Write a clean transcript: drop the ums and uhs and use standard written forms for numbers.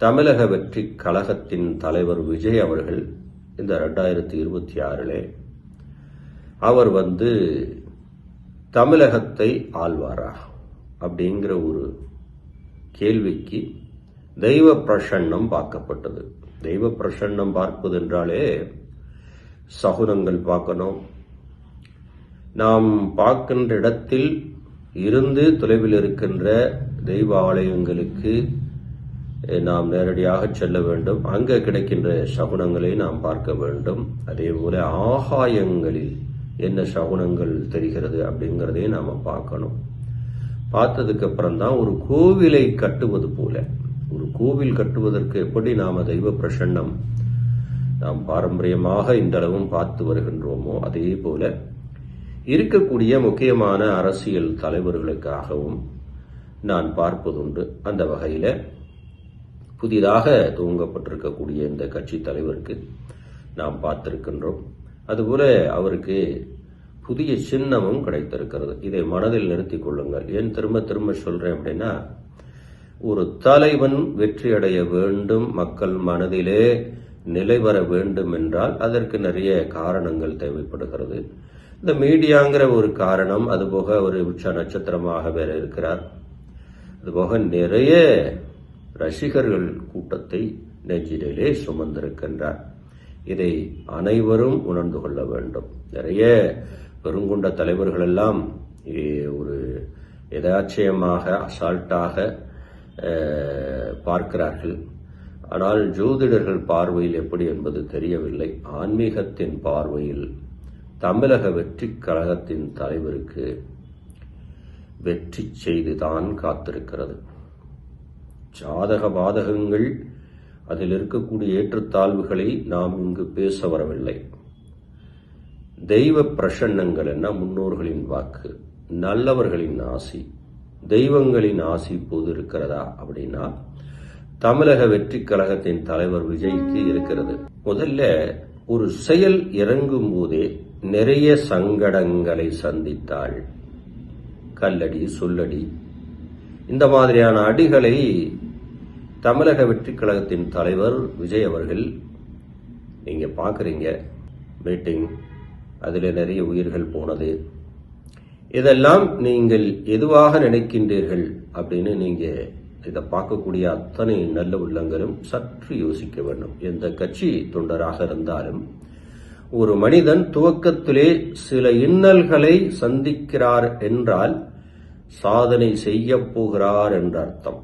தமிழக வெற்றி கழகத்தின் தலைவர் விஜய் அவர்கள் இந்த 2026 அவர் தமிழகத்தை ஆள்வாரா அப்படிங்கிற ஒரு கேள்விக்கு தெய்வ பிரசன்னம் பார்க்கப்பட்டது. தெய்வ பிரசன்னம் பார்ப்பது என்றாலே சகுனங்கள் பார்க்கணும். நாம் பார்க்கின்ற இடத்தில் இருந்து தொலைவில் இருக்கின்ற தெய்வ ஆலயங்களுக்கு நாம் நேரடியாக செல்ல வேண்டும். அங்கே கிடைக்கின்ற சகுனங்களை நாம் பார்க்க வேண்டும். அதே போல ஆகாயங்களில் என்ன சகுனங்கள் தெரிகிறது அப்படிங்கிறதே நாம் பார்க்கணும். பார்த்ததுக்கு அப்புறம் தான் ஒரு கோவிலை கட்டுவது போல, ஒரு கோவில் கட்டுவதற்கு எப்படி நாம தெய்வ பிரசன்னம் நாம் பாரம்பரியமாக இன்றளவும் பார்த்து வருகின்றோமோ அதே போல இருக்கக்கூடிய முக்கியமான அரசியல் தலைவர்களுக்காகவும் நான் பார்ப்பதுண்டு. அந்த வகையில் புதிதாக துவங்கப்பட்டிருக்கக்கூடிய இந்த கட்சி தலைவருக்கு நாம் பார்த்திருக்கின்றோம். அதுபோல அவருக்கு புதிய சின்னமும் கிடைத்திருக்கிறது. இதை மனதில் நிறுத்திக் கொள்ளுங்கள். ஏன் திரும்ப திரும்ப சொல்றேன் அப்படின்னா, ஒரு தலைவன் வெற்றி அடைய வேண்டும், மக்கள் மனதிலே நிலை வர வேண்டும் என்றால் அதற்கு நிறைய காரணங்கள் தேவைப்படுகிறது. இந்த மீடியாங்கிற ஒரு காரணம், அதுபோக ஒரு உச்ச நட்சத்திரமாக வேற இருக்கிறார். அதுபோக நிறைய ரசிகர்கள் கூட்டத்தை நெஞ்சிலே சுமந்திருக்கின்றார். இதை அனைவரும் உணர்ந்து கொள்ள வேண்டும். நிறைய பெருங்கொண்ட தலைவர்கள் எல்லாம் ஒரு யதார்ச்சயமாக அசால்ட்டாக பார்க்கிறார்கள். ஆனால் ஜோதிடர்கள் பார்வையில் எப்படி என்பது தெரியவில்லை. ஆன்மீகத்தின் பார்வையில் தமிழக வெற்றி கழகத்தின் தலைவருக்கு வெற்றி செய்துதான் காத்திருக்கிறது. ஜாதக பாதகங்கள், அதில் இருக்கக்கூடிய ஏற்றத்தாழ்வுகளை நாம் இங்கு பேச வரவில்லை. தெய்வ பிரசன்னங்கள் என்ன, முன்னோர்களின் வாக்கு, நல்லவர்களின் ஆசி, தெய்வங்களின் ஆசி இப்போது இருக்கிறதா அப்படின்னா தமிழக வெற்றி கழகத்தின் தலைவர் விஜய்க்கு இருக்கிறது. முதல்ல ஒரு செயல் இறங்கும் போதே நிறைய சங்கடங்களை சந்தித்தாள். கல்லடி, சொல்லடி, இந்த மாதிரியான அடிகளை தமிழக வெற்றி கழகத்தின் தலைவர் விஜய் அவர்கள் நீங்க பாக்குறீங்க. மீட்டிங், அதில் நிறைய உயிர்கள் போனது, இதெல்லாம் நீங்கள் எதுவாக நினைக்கின்றீர்கள் அப்படின்னு நீங்க இதை பார்க்கக்கூடிய அத்தனை நல்ல உள்ளங்களும் சற்று யோசிக்க வேண்டும். எந்த கட்சி தொண்டராக இருந்தாலும் ஒரு மனிதன் துவக்கத்திலே சில இன்னல்களை சந்திக்கிறார் என்றால் சாதனை செய்ய போகிறார் என்ற அர்த்தம்.